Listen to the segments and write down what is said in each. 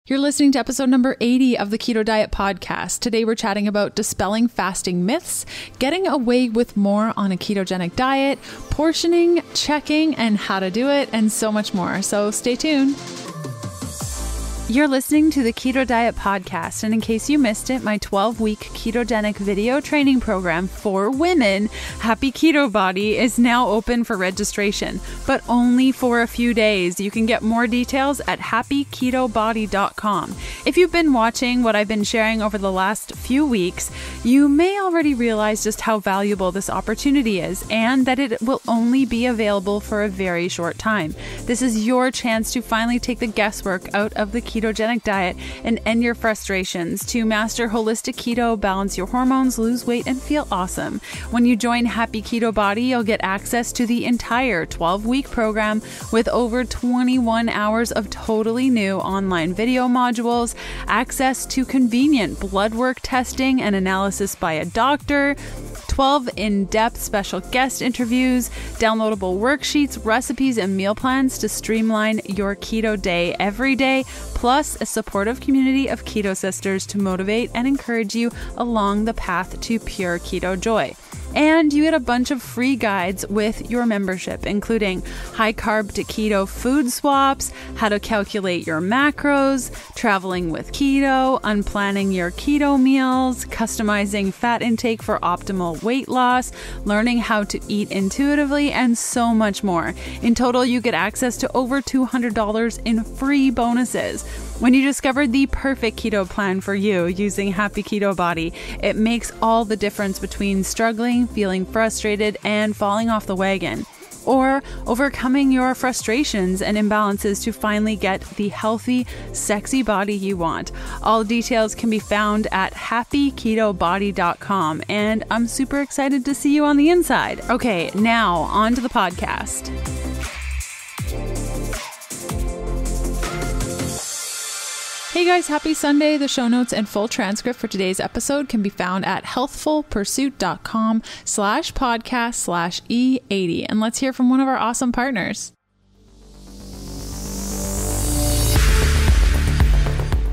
You're listening to episode number 80 of the Keto Diet Podcast. Today we're chatting about dispelling fasting myths, getting away with more on a ketogenic diet, portioning, checking, and how to do it, and so much more. So stay tuned. You're listening to the Keto Diet Podcast, and in case you missed it, my 12-week ketogenic video training program for women, Happy Keto Body, is now open for registration, but only for a few days. You can get more details at happyketobody.com. If you've been watching what I've been sharing over the last few weeks, you may already realize just how valuable this opportunity is, and that it will only be available for a very short time. This is your chance to finally take the guesswork out of the ketogenic diet and end your frustrations, to master holistic keto, balance your hormones, lose weight, and feel awesome. When you join Happy Keto Body, you'll get access to the entire 12-week program with over 21 hours of totally new online video modules, access to convenient blood work testing and analysis by a doctor, 12 in-depth special guest interviews, downloadable worksheets, recipes, and meal plans to streamline your keto day every day, plus a supportive community of keto sisters to motivate and encourage you along the path to pure keto joy. And you get a bunch of free guides with your membership, including high carb to keto food swaps, how to calculate your macros, traveling with keto, unplanning your keto meals, customizing fat intake for optimal weight loss, learning how to eat intuitively, and so much more. In total, you get access to over $200 in free bonuses. When you discover the perfect keto plan for you using Happy Keto Body, it makes all the difference between struggling, feeling frustrated, and falling off the wagon, or overcoming your frustrations and imbalances to finally get the healthy, sexy body you want. All details can be found at happyketobody.com, and I'm super excited to see you on the inside. Okay, now on to the podcast. Hey guys, happy Sunday. The show notes and full transcript for today's episode can be found at healthfulpursuit.com/podcast/E80. And let's hear from one of our awesome partners.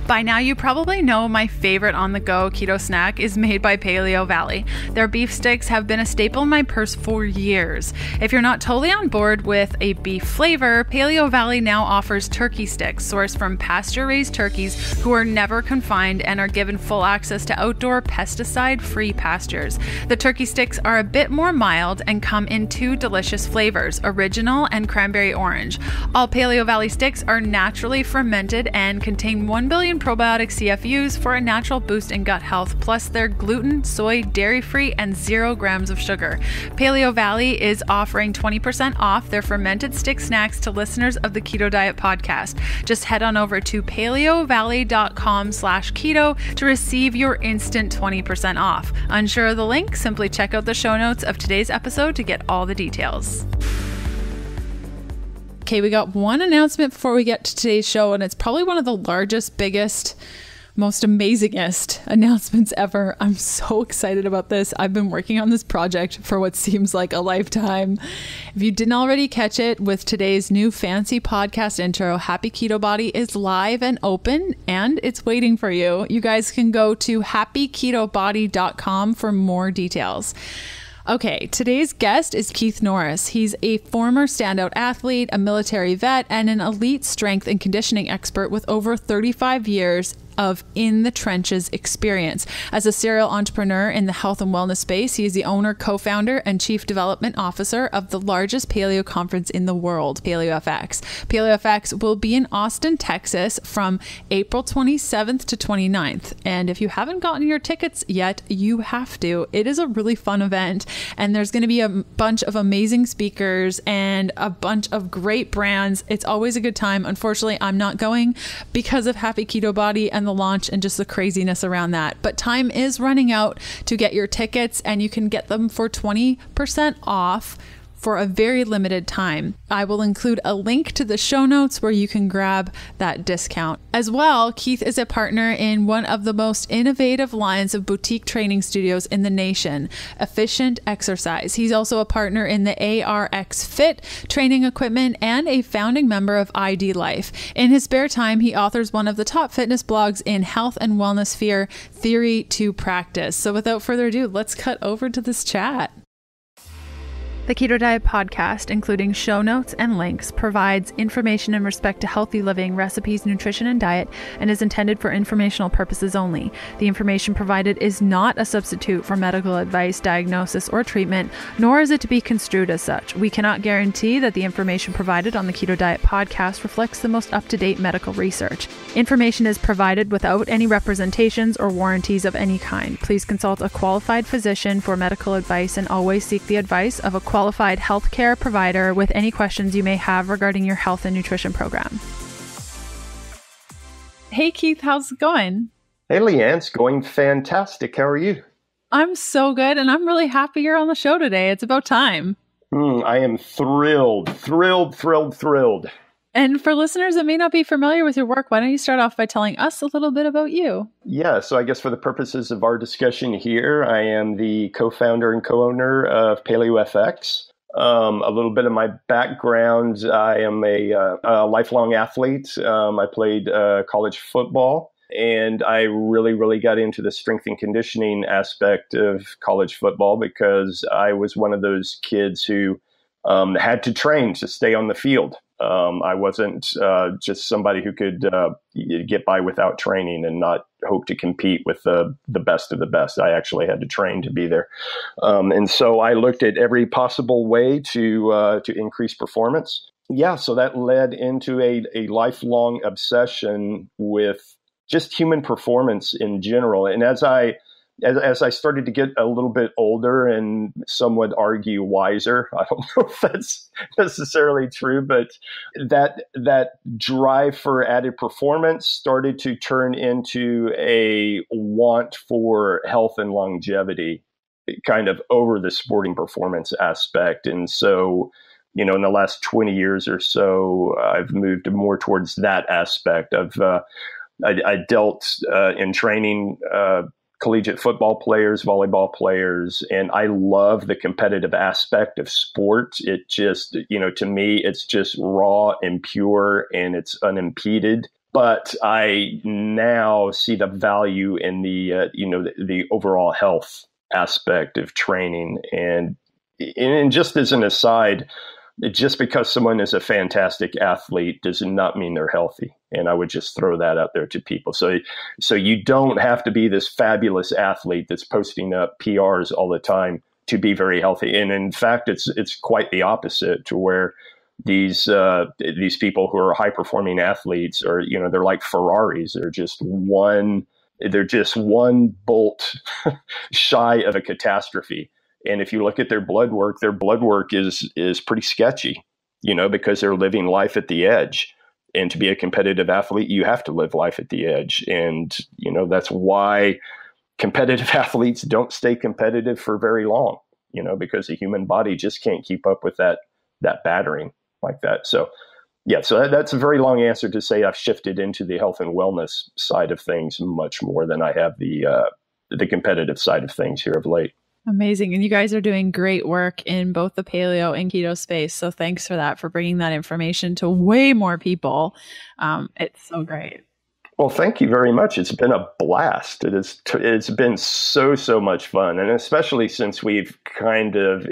By now, you probably know my favorite on-the-go keto snack is made by Paleo Valley. Their beef sticks have been a staple in my purse for years. If you're not totally on board with a beef flavor, Paleo Valley now offers turkey sticks sourced from pasture-raised turkeys who are never confined and are given full access to outdoor pesticide-free pastures. The turkey sticks are a bit more mild and come in two delicious flavors, original and cranberry orange. All Paleo Valley sticks are naturally fermented and contain 1 billion probiotic CFUs for a natural boost in gut health, plus they're gluten, soy, dairy-free, and 0 grams of sugar. Paleo Valley is offering 20% off their fermented stick snacks to listeners of the Keto Diet Podcast. Just head on over to paleovalley.com/keto to receive your instant 20% off. Unsure of the link? Simply check out the show notes of today's episode to get all the details. Okay, we got one announcement before we get to today's show, and it's probably one of the largest, biggest, most amazingest announcements ever. I'm so excited about this. I've been working on this project for what seems like a lifetime. If you didn't already catch it with today's new fancy podcast intro, Happy Keto Body is live and open, and it's waiting for you. You guys can go to happyketobody.com for more details. Okay, today's guest is Keith Norris. He's a former standout athlete, a military vet, and an elite strength and conditioning expert with over 35 years of in the trenches experience. As a serial entrepreneur in the health and wellness space, he is the owner, co-founder, and chief development officer of the largest paleo conference in the world, PaleoFX. PaleoFX will be in Austin, Texas from April 27th to 29th. And if you haven't gotten your tickets yet, you have to. It is a really fun event, and there's going to be a bunch of amazing speakers and a bunch of great brands. It's always a good time. Unfortunately, I'm not going because of Happy Keto Body and the launch and just the craziness around that. But time is running out to get your tickets, and you can get them for 20% off for a very limited time. I will include a link to the show notes where you can grab that discount. As well, Keith is a partner in one of the most innovative lines of boutique training studios in the nation, Efficient Exercise. He's also a partner in the ARX Fit training equipment and a founding member of ID Life. In his spare time, he authors one of the top fitness blogs in health and wellness sphere, Theory to Practice. So without further ado, let's cut over to this chat. The Keto Diet Podcast, including show notes and links, provides information in respect to healthy living, recipes, nutrition, and diet, and is intended for informational purposes only. The information provided is not a substitute for medical advice, diagnosis, or treatment, nor is it to be construed as such. We cannot guarantee that the information provided on the Keto Diet Podcast reflects the most up-to-date medical research. Information is provided without any representations or warranties of any kind. Please consult a qualified physician for medical advice and always seek the advice of a qualified healthcare provider with any questions you may have regarding your health and nutrition program. Hey Keith, how's it going? Hey Leanne, it's going fantastic. How are you? I'm so good, and I'm really happy you're on the show today. It's about time. I am thrilled. And for listeners that may not be familiar with your work, why don't you start off by telling us a little bit about you? Yeah, so I guess for the purposes of our discussion here, I am the co-founder and co-owner of PaleoFX. A little bit of my background, I am a lifelong athlete. I played college football, and I really got into the strength and conditioning aspect of college football because I was one of those kids who had to train to stay on the field. I wasn't just somebody who could get by without training and not hope to compete with the best of the best. I actually had to train to be there. And so I looked at every possible way to increase performance. Yeah, so that led into a lifelong obsession with just human performance in general. And as I started to get a little bit older and some would argue wiser, I don't know if that's necessarily true, but that drive for added performance started to turn into a want for health and longevity kind of over the sporting performance aspect. And so, in the last 20 years or so, I've moved more towards that aspect of, I dealt in training collegiate football players, volleyball players, and I love the competitive aspect of sport. It just, to me, it's just raw and pure and it's unimpeded. But I now see the value in the overall health aspect of training. And just as an aside, just because someone is a fantastic athlete does not mean they're healthy. And I would just throw that out there to people. So you don't have to be this fabulous athlete that's posting up PRs all the time to be very healthy. And in fact, it's quite the opposite, to where these people who are high performing athletes are, they're like Ferraris. They're just one bolt shy of a catastrophe. And if you look at their blood work is pretty sketchy, because they're living life at the edge. And to be a competitive athlete, you have to live life at the edge. And, that's why competitive athletes don't stay competitive for very long, because the human body just can't keep up with that battering like that. So, yeah, so that's a very long answer to say I've shifted into the health and wellness side of things much more than I have the competitive side of things here of late. Amazing. And you guys are doing great work in both the paleo and keto space. So thanks for that, for bringing that information to way more people. It's so great. Well, thank you very much. It's been a blast. It's been so much fun. And especially since we've kind of,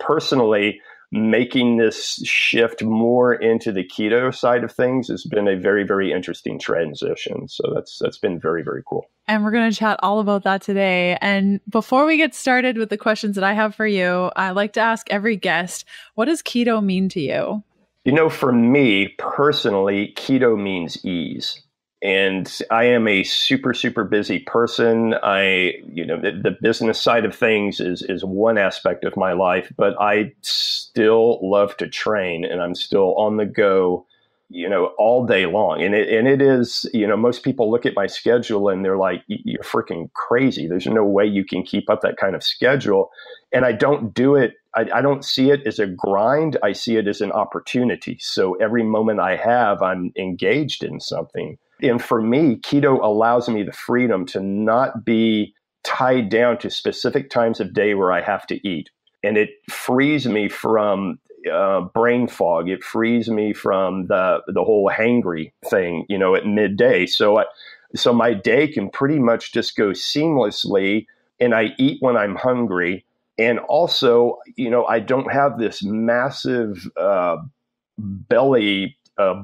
personally, making this shift more into the keto side of things has been a very, very interesting transition. So that's been very, very cool. And we're going to chat all about that today. And before we get started with the questions that I have for you, I like to ask every guest, what does keto mean to you? For me personally, keto means ease. And I am a super, super busy person. The business side of things is one aspect of my life, but I still love to train, and I'm still on the go, all day long. And it is, most people look at my schedule and they're like, you're freaking crazy. There's no way you can keep up that kind of schedule. And I don't do it I don't see it as a grind. I see it as an opportunity. So every moment I have, I'm engaged in something. And for me, keto allows me the freedom to not be tied down to specific times of day where I have to eat. And it frees me from brain fog. It frees me from the whole hangry thing, at midday. So my day can pretty much just go seamlessly, and I eat when I'm hungry. And also, I don't have this massive belly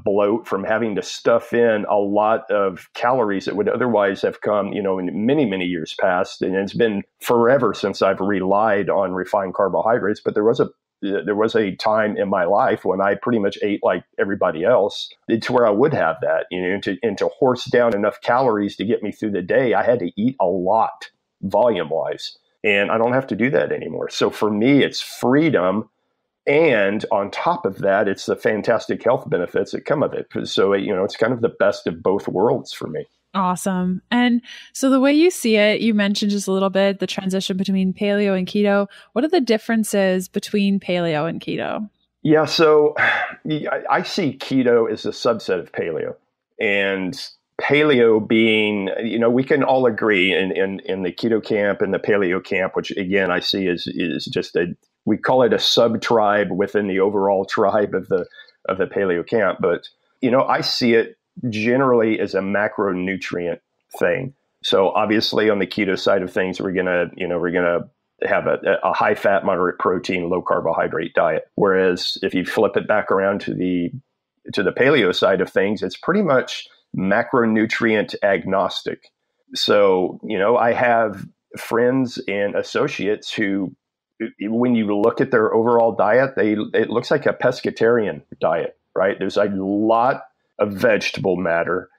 bloat from having to stuff in a lot of calories that would otherwise have come, in many, many years past. And it's been forever since I've relied on refined carbohydrates. But there was a time in my life when I pretty much ate like everybody else. It's where I would have that, and to horse down enough calories to get me through the day, I had to eat a lot volume wise. And I don't have to do that anymore. So for me, it's freedom. And on top of that, it's the fantastic health benefits that come of it. So, it's kind of the best of both worlds for me. Awesome. And so the way you see it, you mentioned just a little bit the transition between paleo and keto. What are the differences between paleo and keto? Yeah, so I see keto as a subset of paleo. And paleo being, we can all agree in the keto camp and the paleo camp, which again, I see is just we call it a sub-tribe within the overall tribe of the paleo camp. But, I see it generally as a macronutrient thing. So obviously on the keto side of things, we're going to have a high fat, moderate protein, low carbohydrate diet. Whereas if you flip it back around to the paleo side of things, it's pretty much macronutrient agnostic. So, I have friends and associates who, when you look at their overall diet, it looks like a pescatarian diet, right? There's a lot of vegetable matter.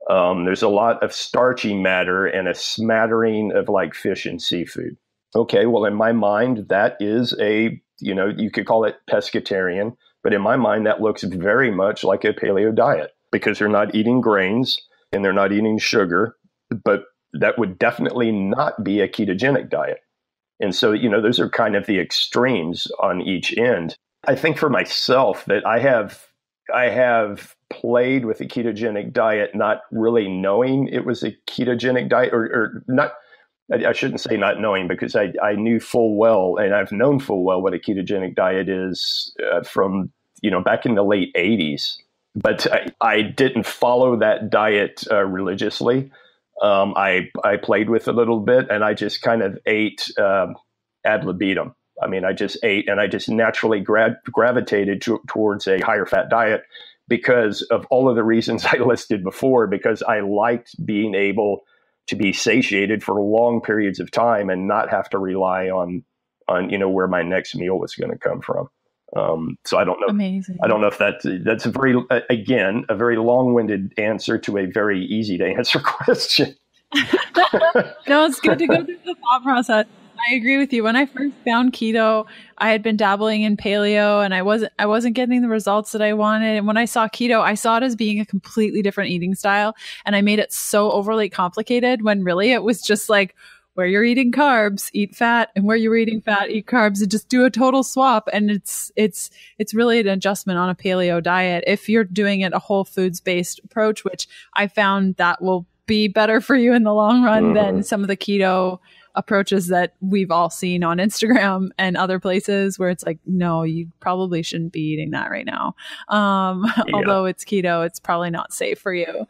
There's a lot of starchy matter and a smattering of like fish and seafood. Okay, well, in my mind, that is you could call it pescatarian, but in my mind, that looks very much like a paleo diet because they're not eating grains and they're not eating sugar, but that would definitely not be a ketogenic diet. And so, those are kind of the extremes on each end. I think for myself that I have played with a ketogenic diet, not really knowing it was a ketogenic diet or not. I shouldn't say not knowing because I knew full well, and I've known full well what a ketogenic diet is from, back in the late 80s. But I didn't follow that diet religiously. I played with a little bit, and I just kind of ate ad libitum. I mean, I just ate, and I just naturally gravitated towards a higher fat diet because of all of the reasons I listed before, because I liked being able to be satiated for long periods of time and not have to rely on where my next meal was going to come from. So I don't know. Amazing. I don't know if that's a very long-winded answer to a very easy to answer question. No, it's good to go through the thought process. I agree with you. When I first found keto, I had been dabbling in paleo and I wasn't getting the results that I wanted. And when I saw keto, I saw it as being a completely different eating style. And I made it so overly complicated when really it was just like, where you're eating carbs, eat fat, and where you're eating fat, eat carbs, and just do a total swap. And it's really an adjustment on a paleo diet. If you're doing it a whole foods based approach, which I found that will be better for you in the long run than some of the keto approaches that we've all seen on Instagram and other places where it's like, no, you probably shouldn't be eating that right now. Although it's keto, it's probably not safe for you.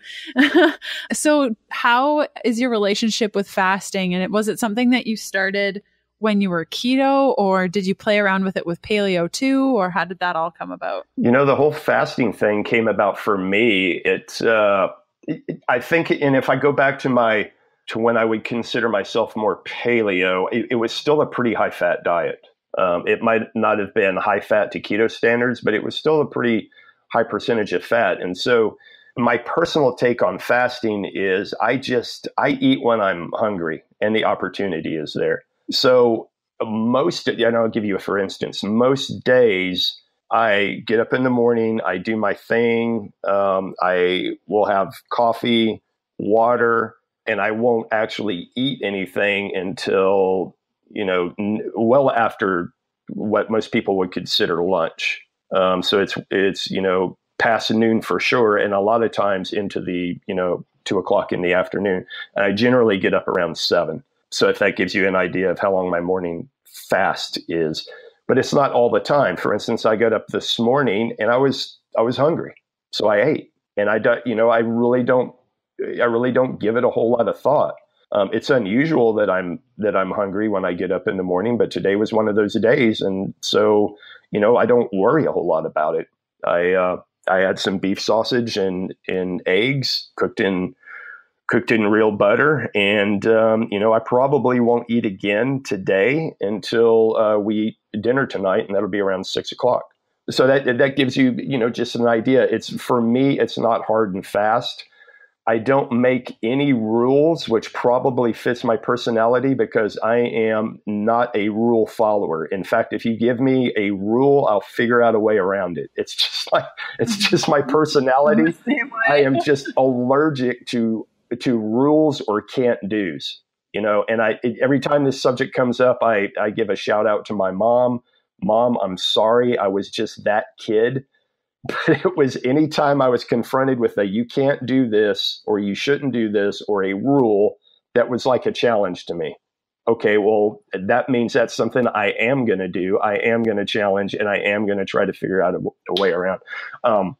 So how is your relationship with fasting? And was it something that you started when you were keto, or did you play around with it with paleo too? Or how did that all come about? The whole fasting thing came about for me. I think, and if I go back to when I would consider myself more paleo, it was still a pretty high fat diet. It might not have been high fat to keto standards, but it was still a pretty high percentage of fat. And so my personal take on fasting is I eat when I'm hungry and the opportunity is there. So and I'll give you a for instance, most days I get up in the morning, I do my thing. I will have coffee, water, and I won't actually eat anything until, well after what most people would consider lunch. So it's, past noon for sure. And a lot of times into the, 2:00 in the afternoon. And I generally get up around 7. So if that gives you an idea of how long my morning fast is, but it's not all the time. For instance, I got up this morning and I was hungry. So I ate, and I really don't give it a whole lot of thought. It's unusual that I'm hungry when I get up in the morning, but today was one of those days. And so, I don't worry a whole lot about it. I had some beef sausage and eggs cooked in real butter. And, I probably won't eat again today until we eat dinner tonight, and that'll be around 6:00. So that gives you, just an idea. For me, it's not hard and fast. I don't make any rules, which probably fits my personality because I am not a rule follower. In fact, if you give me a rule, I'll figure out a way around it. It's just my personality. I am just allergic to rules or can't do's, and every time this subject comes up, I give a shout out to my mom. Mom, I'm sorry. I was just that kid. But it was anytime I was confronted with you can't do this, or you shouldn't do this, or a rule, that was like a challenge to me. Okay, well, that means that's something I am going to do. I am going to challenge, and I am going to try to figure out a way around. And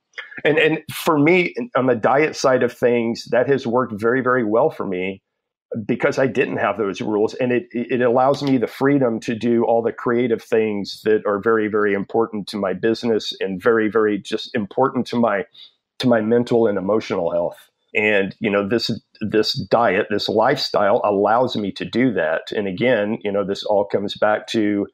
for me, on the diet side of things, that has worked very, very well for me because I didn't have those rules, and it allows me the freedom to do all the creative things that are very, very important to my business and very, very just important to my mental and emotional health. And, this diet, this lifestyle allows me to do that. And again, this all comes back to,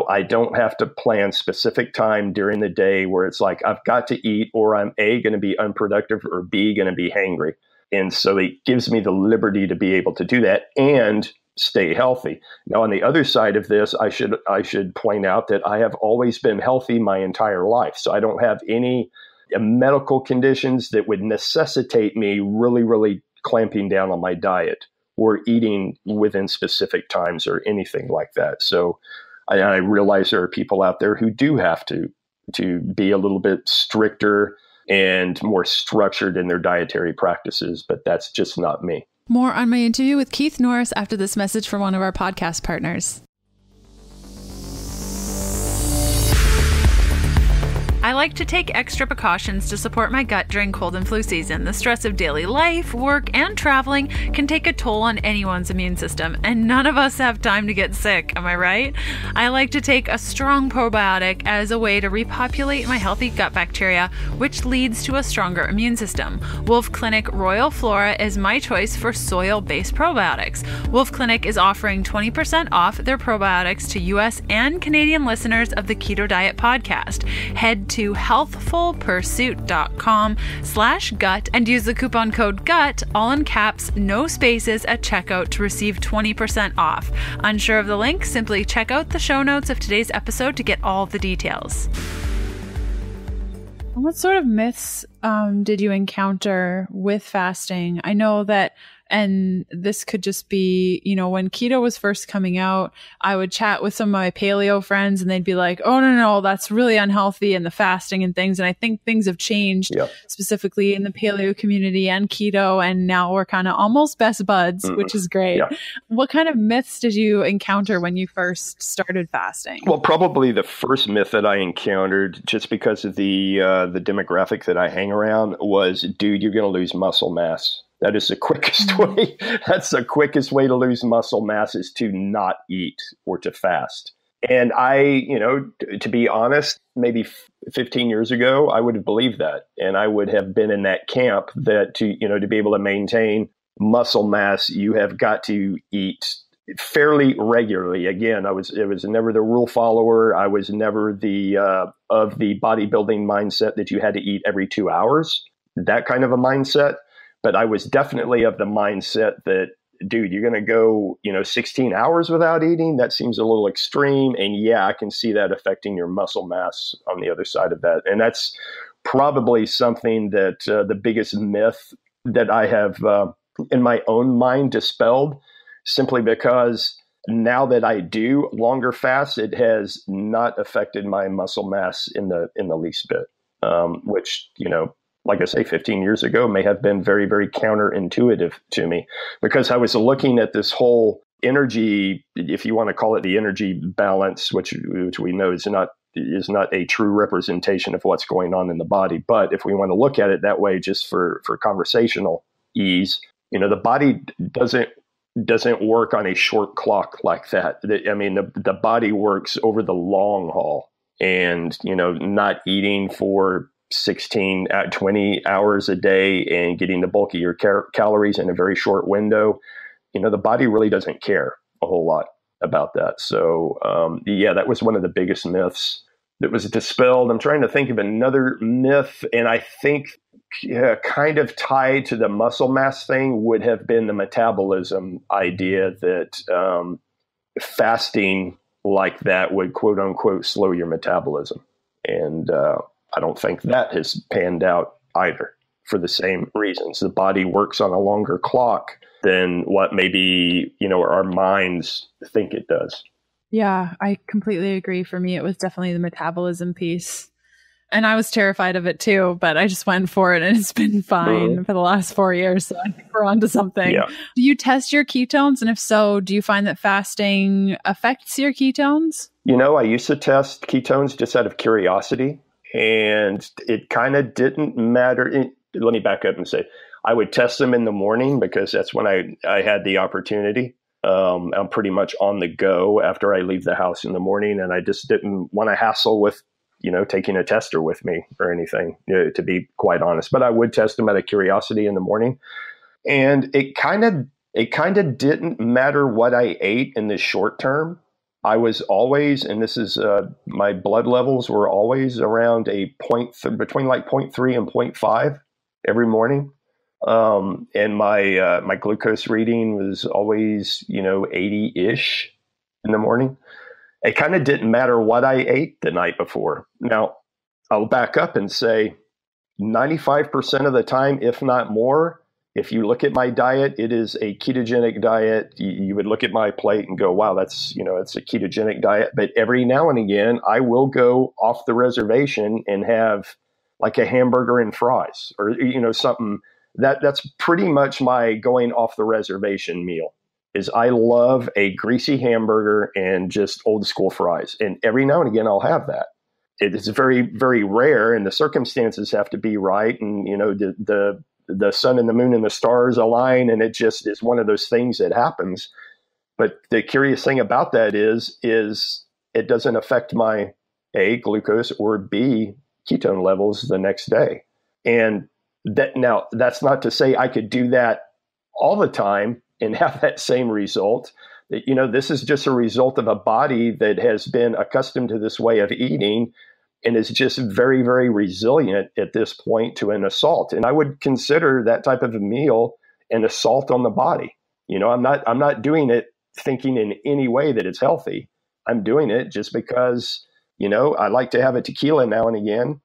I don't have to plan specific time during the day where it's like, I've got to eat, or I'm A, going to be unproductive, or B, going to be hangry. And so it gives me the liberty to be able to do that and stay healthy. Now, on the other side of this, I should point out that I have always been healthy my entire life. So I don't have any medical conditions that would necessitate me really, really clamping down on my diet or eating within specific times or anything like that. So I realize there are people out there who do have to be a little bit stricter and more structured in their dietary practices, but that's just not me. More on my interview with Keith Norris after this message from one of our podcast partners. I like to take extra precautions to support my gut during cold and flu season. The stress of daily life, work, and traveling can take a toll on anyone's immune system, and none of us have time to get sick, am I right? I like to take a strong probiotic as a way to repopulate my healthy gut bacteria, which leads to a stronger immune system. Wolf Clinic Royal Flora is my choice for soil-based probiotics. Wolf Clinic is offering 20% off their probiotics to US and Canadian listeners of the Keto Diet Podcast. Head to healthfulpursuit.com/gut and use the coupon code GUT, all in caps, no spaces, at checkout to receive 20% off. Unsure of the link? Simply check out the show notes of today's episode to get all the details. What sort of myths did you encounter with fasting? I know that, and this could just be, when keto was first coming out, I would chat with some of my paleo friends and they'd be like, oh, no, that's really unhealthy, and the fasting and things. And I think things have changed specifically in the paleo community and keto. And now we're kind of almost best buds, which is great. Yeah. What kind of myths did you encounter when you first started fasting? Well, probably the first myth that I encountered, just because of the demographic that I hang around, was, dude, you're going to lose muscle mass. That is the quickest way. That's the quickest way to lose muscle mass, is to not eat or to fast. And I, to be honest, maybe 15 years ago, I would have believed that. And I would have been in that camp that to be able to maintain muscle mass, you have got to eat fairly regularly. Again, it was never the rule follower. I was never of the bodybuilding mindset that you had to eat every 2 hours, that kind of a mindset. But I was definitely of the mindset that, dude, you're going to go, 16 hours without eating? That seems a little extreme. And yeah, I can see that affecting your muscle mass on the other side of that. And that's probably something that the biggest myth that I have in my own mind dispelled, simply because now that I do longer fasts, it has not affected my muscle mass in the least bit, which, like I say, 15 years ago may have been very, very counterintuitive to me, because I was looking at this whole energy, if you want to call it the energy balance, which we know is not a true representation of what's going on in the body. But if we want to look at it that way, just for conversational ease, the body doesn't work on a short clock like that. The body works over the long haul, and, not eating for 16, 20 hours a day and getting the bulk of your calories in a very short window, the body really doesn't care a whole lot about that. So, that was one of the biggest myths that was dispelled. I'm trying to think of another myth, and I think kind of tied to the muscle mass thing would have been the metabolism idea that fasting like that would, quote unquote, slow your metabolism. And I don't think that has panned out either, for the same reasons. The body works on a longer clock than what maybe, our minds think it does. Yeah, I completely agree. For me, it was definitely the metabolism piece. And I was terrified of it too, but I just went for it and it's been fine for the last 4 years. So I think we're on to something. Yeah. Do you test your ketones? And if so, do you find that fasting affects your ketones? I used to test ketones just out of curiosity, and it kind of didn't matter. Let me back up and say, I would test them in the morning because that's when I had the opportunity. I'm pretty much on the go after I leave the house in the morning, and I just didn't want to hassle with, taking a tester with me or anything, to be quite honest. But I would test them out of curiosity in the morning, and it kind of didn't matter what I ate in the short term. I was always, and this is my blood levels were always around between like 0.3 and 0.5 every morning. And my glucose reading was always, 80-ish in the morning. It kind of didn't matter what I ate the night before. Now, I'll back up and say 95% of the time, if not more, if you look at my diet, it is a ketogenic diet. You would look at my plate and go, wow, that's, it's a ketogenic diet. But every now and again, I will go off the reservation and have like a hamburger and fries or, something. That's pretty much my going off the reservation meal. Is I love a greasy hamburger and just old school fries. And every now and again, I'll have that. It's very, very rare, and the circumstances have to be right. And, the sun and the moon and the stars align, and it just is one of those things that happens. But the curious thing about that is it doesn't affect my A, glucose, or B, ketone levels the next day. And that's not to say I could do that all the time and have that same result. This is just a result of a body that has been accustomed to this way of eating and is just very, very resilient at this point to an assault. And I would consider that type of a meal an assault on the body. I'm not doing it thinking in any way that it's healthy. I'm doing it just because, I like to have a tequila now and again.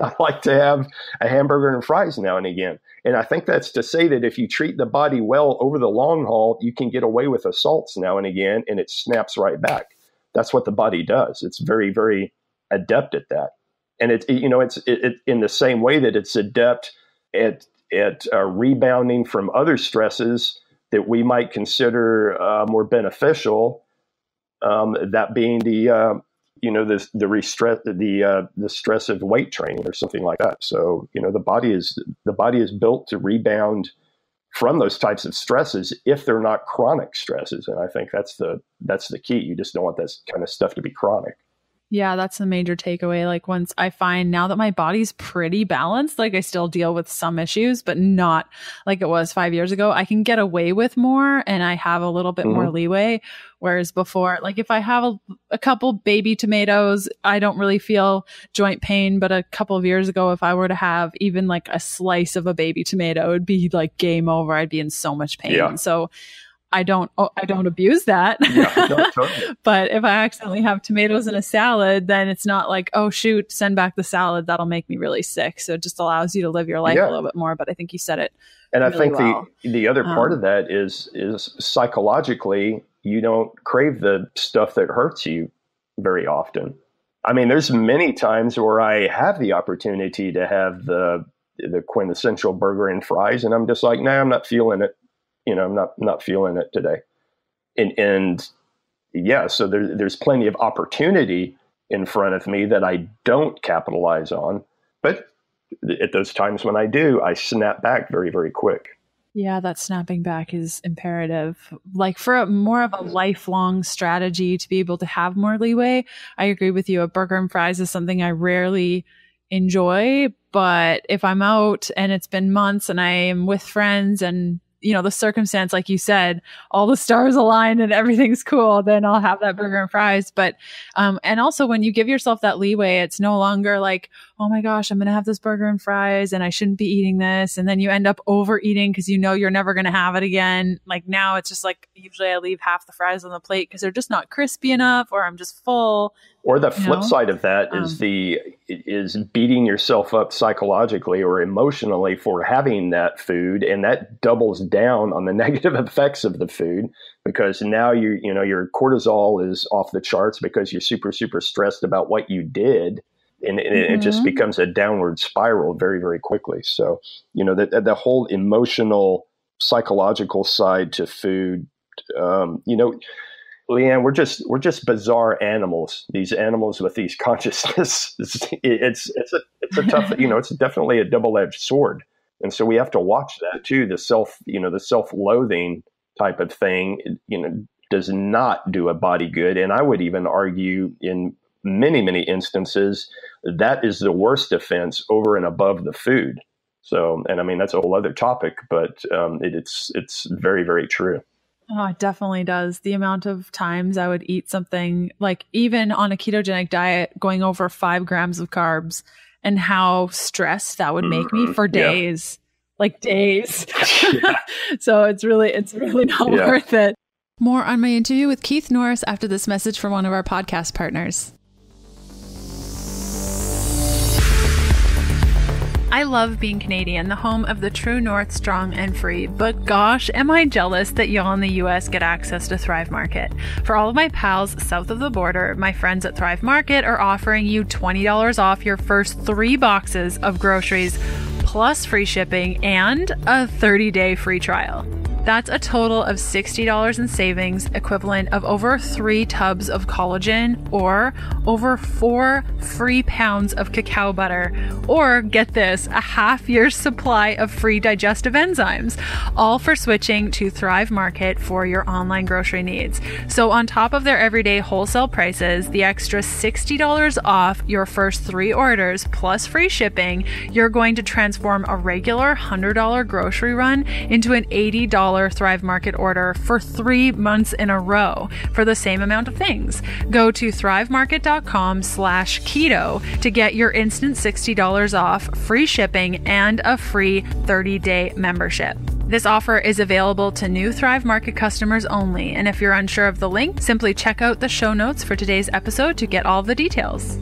I like to have a hamburger and fries now and again. And I think that's to say that if you treat the body well over the long haul, you can get away with assaults now and again, and it snaps right back. That's what the body does. It's very, very adept at that. And it's in the same way that it's adept at rebounding from other stresses that we might consider more beneficial. That being the stress of weight training or something like that. So, the body is built to rebound from those types of stresses if they're not chronic stresses. And I think that's the key. You just don't want that kind of stuff to be chronic. Yeah, that's the major takeaway. Like once I find now that my body's pretty balanced, like I still deal with some issues, but not like it was 5 years ago. I can get away with more and I have a little bit more leeway. Whereas before, like if I have a couple baby tomatoes, I don't really feel joint pain. But a couple of years ago, if I were to have even like a slice of a baby tomato, it would be like game over. I'd be in so much pain. Yeah. So I don't abuse that. Yeah, no, totally. But if I accidentally have tomatoes in a salad, then it's not like, oh shoot, send back the salad. That'll make me really sick. So it just allows you to live your life a little bit more. But I think you said it. And really I think well. the other part of that is psychologically, you don't crave the stuff that hurts you very often. I mean, there's many times where I have the opportunity to have the quintessential burger and fries, and I'm just like, nah, I'm not feeling it. I'm not feeling it today. And yeah, so there's plenty of opportunity in front of me that I don't capitalize on. But at those times when I do, I snap back very, very quick. Yeah, that snapping back is imperative. Like for more of a lifelong strategy to be able to have more leeway, I agree with you. A burger and fries is something I rarely enjoy. But if I'm out and it's been months and I am with friends and the circumstance, like you said, all the stars align and everything's cool, then I'll have that burger and fries. But, and also when you give yourself that leeway, it's no longer like, oh my gosh, I'm going to have this burger and fries and I shouldn't be eating this. And then you end up overeating because you're never going to have it again. Like now it's just like, usually I leave half the fries on the plate because they're just not crispy enough or I'm just full. Or the flip side of that is beating yourself up psychologically or emotionally for having that food, and that doubles down on the negative effects of the food because now your cortisol is off the charts because you're super, super stressed about what you did, and it just becomes a downward spiral very, very quickly. So the whole emotional, psychological side to food, Leanne, we're just bizarre animals. These animals with these consciousness. It's a tough. It's definitely a double-edged sword, and so we have to watch that too. The self-loathing type of thing, does not do a body good, and I would even argue in many, many instances that is the worst offense over and above the food. So, and I mean that's a whole other topic, but it's very, very true. Oh, it definitely does. The amount of times I would eat something like even on a ketogenic diet, going over 5 grams of carbs and how stressed that would make me for days, like days. Yeah. So it's really not worth it. More on my interview with Keith Norris after this message from one of our podcast partners. I love being Canadian, the home of the true North, strong and free. But gosh, am I jealous that y'all in the US get access to Thrive Market. For all of my pals south of the border, my friends at Thrive Market are offering you $20 off your first 3 boxes of groceries, plus free shipping and a 30-day free trial. That's a total of $60 in savings, equivalent of over 3 tubs of collagen or over 4 free pounds of cacao butter, or get this, a half year's supply of free digestive enzymes, all for switching to Thrive Market for your online grocery needs. So on top of their everyday wholesale prices, the extra $60 off your first 3 orders plus free shipping, you're going to transform a regular $100 grocery run into an $80 Thrive Market order for 3 months in a row for the same amount of things. Go to thrivemarket.com/keto to get your instant $60 off, free shipping, and a free 30-day membership. This offer is available to new Thrive Market customers only, and if you're unsure of the link, simply check out the show notes for today's episode to get all the details.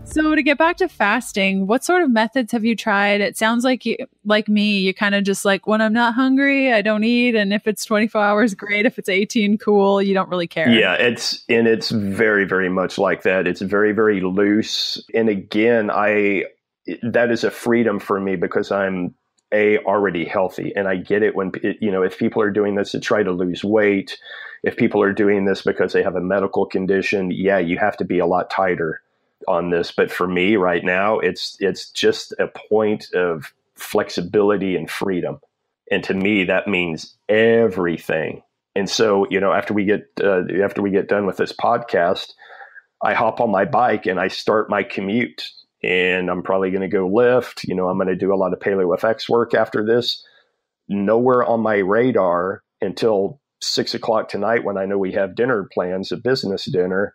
So to get back to fasting, what sort of methods have you tried? It sounds like you, like me, you kind of just like, when I'm not hungry, I don't eat. And if it's 24 hours, great. If it's 18, cool. You don't really care. Yeah, it's very, very much like that. It's very, very loose. And again, that is a freedom for me because I'm already healthy. And I get it when, if people are doing this to try to lose weight, if people are doing this because they have a medical condition, you have to be a lot tighter on this. But for me right now, it's just a point of flexibility and freedom. And to me, that means everything. And so, after we get done with this podcast, I hop on my bike and I start my commute, and I'm probably going to go lift. I'm going to do a lot of paleo FX work after this. Nowhere on my radar until 6 o'clock tonight when I know we have dinner plans, a business dinner.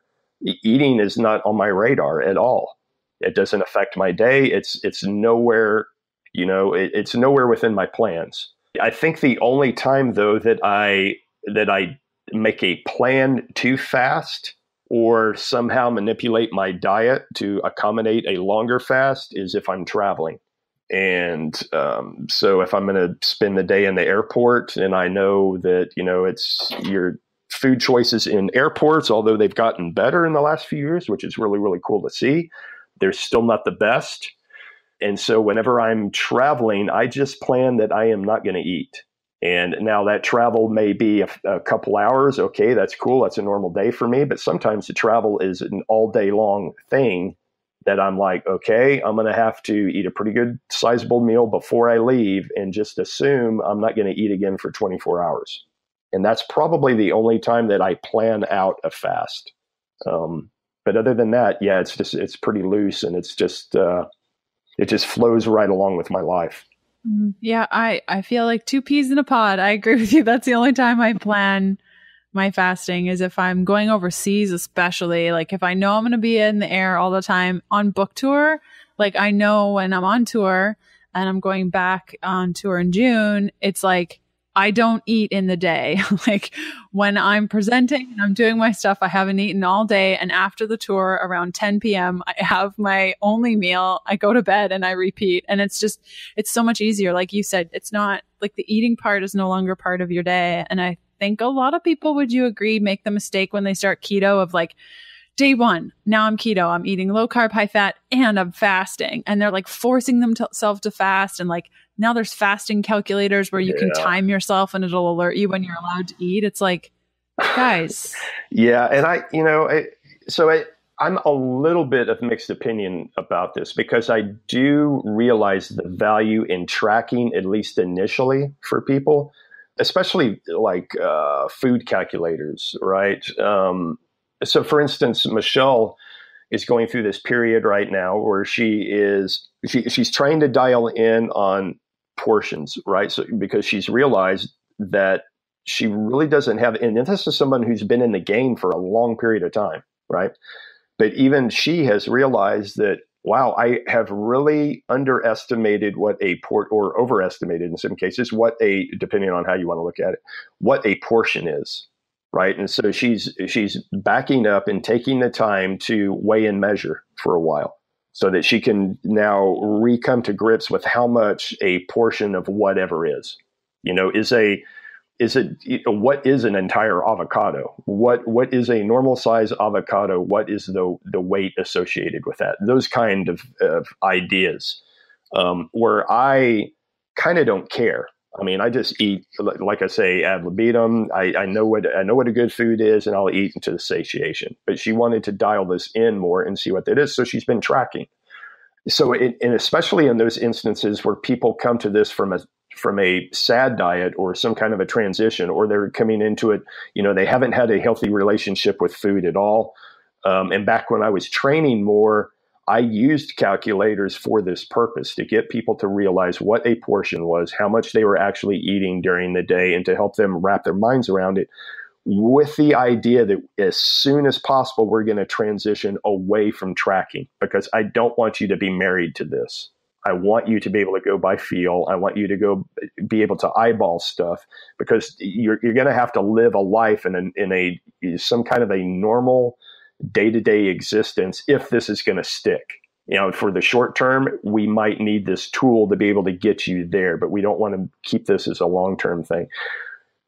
Eating is not on my radar at all. It doesn't affect my day. It's nowhere, it's nowhere within my plans. I think the only time though that I make a plan to fast or somehow manipulate my diet to accommodate a longer fast is if I'm traveling. And so if I'm going to spend the day in the airport and I know that, it's your food choices in airports, although they've gotten better in the last few years, which is really, really cool to see, they're still not the best. And so whenever I'm traveling, I just plan that I am not going to eat. And now that travel may be a couple hours. Okay, that's cool. That's a normal day for me. But sometimes the travel is an all day long thing that I'm like, okay, I'm going to have to eat a pretty good sizable meal before I leave and just assume I'm not going to eat again for 24 hours. And that's probably the only time that I plan out a fast. But other than that, yeah, it's pretty loose, and it just flows right along with my life. Yeah, I feel like two peas in a pod. I agree with you. That's the only time I plan my fasting is if I'm going overseas, especially like if I know I'm going to be in the air all the time on book tour. Like I know when I'm on tour and I'm going back on tour in June, it's like I don't eat in the day. Like when I'm presenting and I'm doing my stuff, I haven't eaten all day. And after the tour around 10 p.m., I have my only meal. I go to bed and I repeat. And it's so much easier. Like you said, it's not like the eating part is no longer part of your day. And I think a lot of people, would you agree, make the mistake when they start keto of like, day one, now I'm keto, I'm eating low carb, high fat, and I'm fasting. And they're like forcing themselves to fast. And like now there's fasting calculators where you can time yourself and it'll alert you when you're allowed to eat. It's like, guys. Yeah. And I'm a little bit of mixed opinion about this because I do realize the value in tracking, at least initially for people, especially like food calculators, right? So for instance, Michelle is going through this period right now where she's trying to dial in on portions, right? So because she's realized that she really doesn't have, and this is someone who's been in the game for a long period of time, right? But even she has realized that, wow, I have really underestimated or overestimated in some cases, depending on how you want to look at it, what a portion is. Right. And so she's backing up and taking the time to weigh and measure for a while so that she can now come to grips with how much a portion of whatever is, what is an entire avocado? What is a normal size avocado? What is the weight associated with that? Those kind of ideas where I kind of don't care. I mean, I just eat, like I say, ad libitum. I know what a good food is, and I'll eat into the satiation. But she wanted to dial this in more and see what that is. So she's been tracking. So, and especially in those instances where people come to this from a sad diet or some kind of a transition, or they're coming into it, they haven't had a healthy relationship with food at all. And back when I was training more, I used calculators for this purpose, to get people to realize what a portion was, how much they were actually eating during the day, and to help them wrap their minds around it, with the idea that as soon as possible, we're going to transition away from tracking, because I don't want you to be married to this. I want you to be able to go by feel. I want you to be able to eyeball stuff, because you're going to have to live a life in some kind of a normal day-to-day existence if this is going to stick. For the short term, we might need this tool to be able to get you there, but we don't want to keep this as a long-term thing.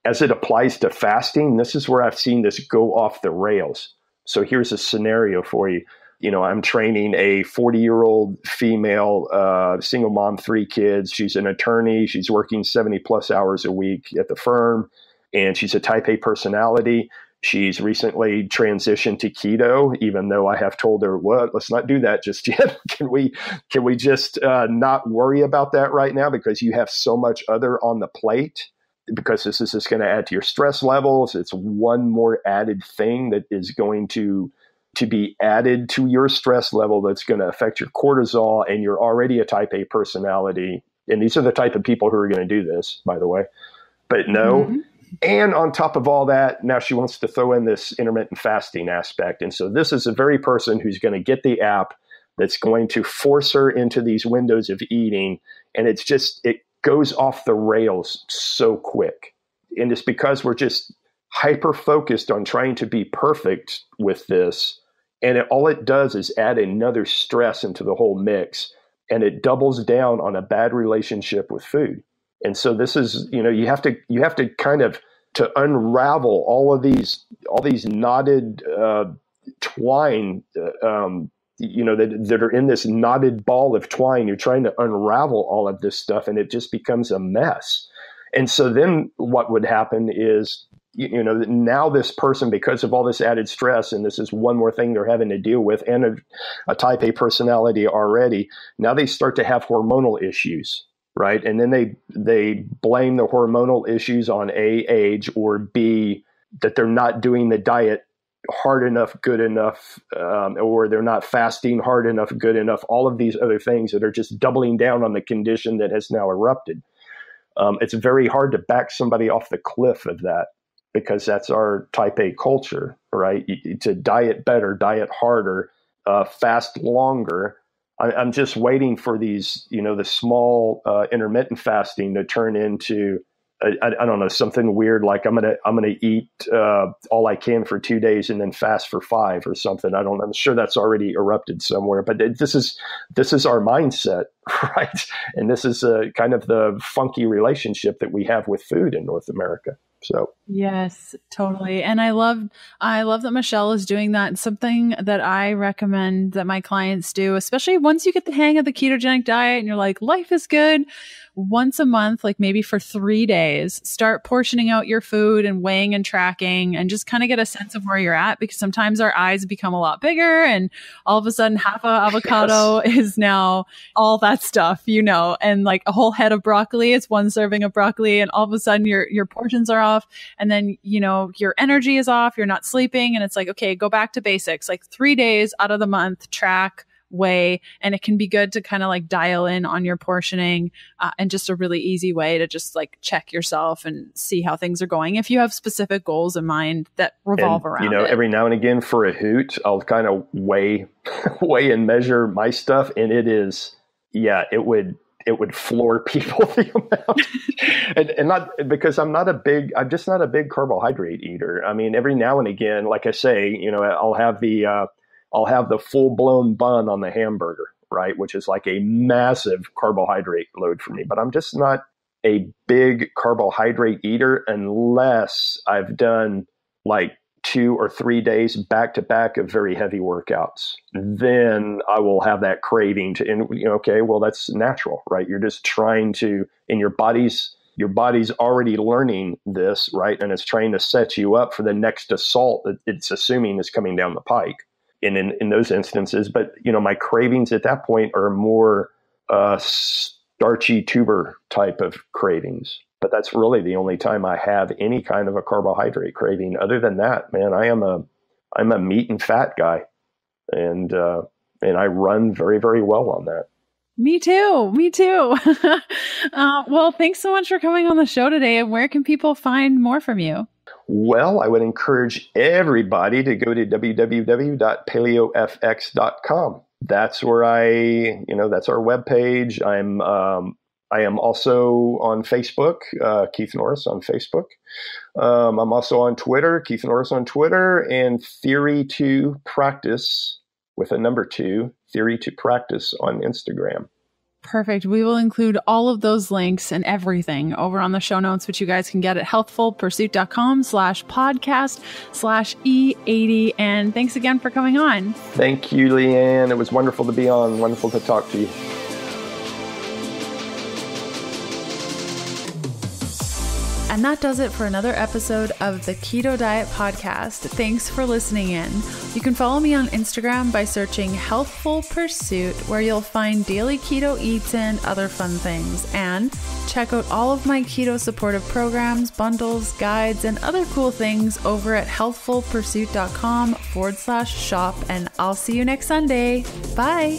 As it applies to fasting, this is where I've seen this go off the rails. So here's a scenario for you. I'm training a 40-year-old female, single mom, 3 kids. She's an attorney. She's working 70 plus hours a week at the firm, and she's a type A personality. She's recently transitioned to keto, even though I have told her, let's not do that just yet. Can we just not worry about that right now, because you have so much other on the plate, because this is just going to add to your stress levels. It's one more added thing that is going to be added to your stress level that's going to affect your cortisol, and you're already a type A personality. And these are the type of people who are going to do this, by the way. But no. Mm-hmm. And on top of all that, now she wants to throw in this intermittent fasting aspect. And so this is a very person who's going to get the app that's going to force her into these windows of eating. And it goes off the rails so quick. And it's because we're just hyper focused on trying to be perfect with this. And all it does is add another stress into the whole mix. and it doubles down on a bad relationship with food. And so this is, you have to kind of to unravel all these knotted twine, that are in this knotted ball of twine. You're trying to unravel all of this stuff, and it just becomes a mess. And so then what would happen is, now this person, because of all this added stress, and this is one more thing they're having to deal with, and a type A personality already, now they start to have hormonal issues, right? And then they blame the hormonal issues on A, age, or B, that they're not doing the diet hard enough, good enough, or they're not fasting hard enough, good enough, all of these other things that are just doubling down on the condition that has now erupted. It's very hard to back somebody off the cliff of that, because that's our type A culture, right? To diet better, diet harder, fast longer. I'm just waiting for these, the small intermittent fasting to turn into, I don't know, something weird like I'm gonna eat all I can for 2 days and then fast for 5 or something. I'm sure that's already erupted somewhere, but this is our mindset, right? And this is kind of the funky relationship that we have with food in North America. So yes, totally. And I love that Michelle is doing that. It's something that I recommend that my clients do, especially once you get the hang of the ketogenic diet and you're like, life is good. Once a month, like maybe for 3 days, start portioning out your food and weighing and tracking, and just kind of get a sense of where you're at, because sometimes our eyes become a lot bigger and all of a sudden half a avocado is now all that stuff, and like a whole head of broccoli, it's one serving of broccoli, and all of a sudden your portions are off, and then, your energy is off, you're not sleeping, and it's like, okay, go back to basics, like 3 days out of the month, track, weigh, and it can be good to kind of like dial in on your portioning, and just a really easy way to just like check yourself and see how things are going if you have specific goals in mind that revolve around it. Every now and again for a hoot, I'll kind of weigh and measure my stuff, and it would floor people the amount, and not because I'm just not a big carbohydrate eater. I mean, every now and again, like I say, I'll have the full-blown bun on the hamburger, right? Which is like a massive carbohydrate load for me. But I'm just not a big carbohydrate eater unless I've done like 2 or 3 days back-to-back of very heavy workouts. Then I will have that craving okay, well, that's natural, right? You're just trying to, and your body's already learning this, right? And it's trying to set you up for the next assault that it's assuming is coming down the pike. In those instances, but my cravings at that point are more starchy tuber type of cravings. But that's really the only time I have any kind of a carbohydrate craving. Other than that, man, I'm a meat and fat guy, and I run very, very well on that. Me too. Well, thanks so much for coming on the show today. And where can people find more from you? Well, I would encourage everybody to go to www.paleofx.com. That's where that's our webpage. I am also on Facebook, Keith Norris on Facebook. I'm also on Twitter, Keith Norris on Twitter, and Theory to Practice with a number 2, Theory to Practice on Instagram. Perfect. We will include all of those links and everything over on the show notes, which you guys can get at healthfulpursuit.com/podcast/E80. And thanks again for coming on. Thank you, Leanne. It was wonderful to be on. Wonderful to talk to you. And that does it for another episode of the Keto Diet Podcast. Thanks for listening in. You can follow me on Instagram by searching Healthful Pursuit, where you'll find daily keto eats and other fun things. And check out all of my keto supportive programs, bundles, guides, and other cool things over at healthfulpursuit.com/shop. And I'll see you next Sunday. Bye.